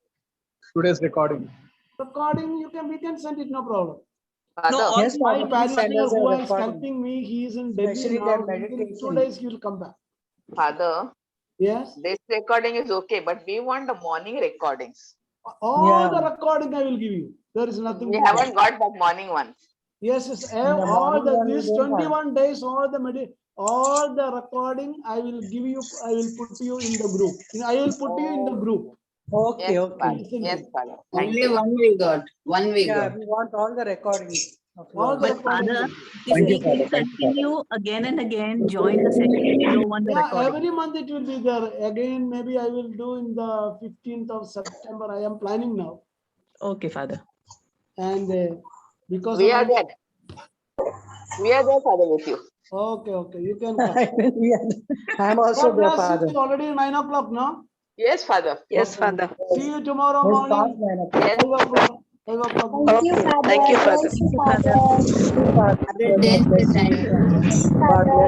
Today's recording.
Recording, we can send it, no problem.
Father,
all
Yes,
the
My
Father, please send
parishioner
us a
who is
recording.
helping me, he is in Delhi
Especially
now.
that
Within 2
meditation.
days he will come back.
Father,
Yes.
this recording is okay, but we want the morning recordings.
All the
Yeah.
recording I will give you. There is nothing.
We
to
haven't
do.
got that morning one.
Yes, yes.
In the
All
morning
the
one we
these
don't have.
21 days, all the recording I will give you. I will put you in the group. I will put you in the group.
Okay,
Yes,
okay.
Father.
Listen to
Yes,
me.
Father. Thank
Only
you.
one we got. One we
Yeah,
got.
we want all the recordings. of
All
yours.
the
But
recording.
Father,
will-
if
Thank you,
we
Father.
keep
Thank you, Father.
continue again and again, join the session, we don't want the
Yeah,
recording.
every month it will be there. Again, maybe I will do in the 15th of September. I am planning now.
Okay, Father.
And because
We
of
are there. We are there, Father, with you.
okay, you can come.
I'm also
God
there,
bless you.
Father.
It's already 9 o'clock, no?
Yes, Father.
Yes, Father.
See you tomorrow
It's
morning.
past 9 o'clock.
Yes,
5 o'clock. 5 o'clock.
Okay. Thank you, Father.
Thank you, Father.
Thank you, Father.
Father,
God
change the
bless you.
time.
God bless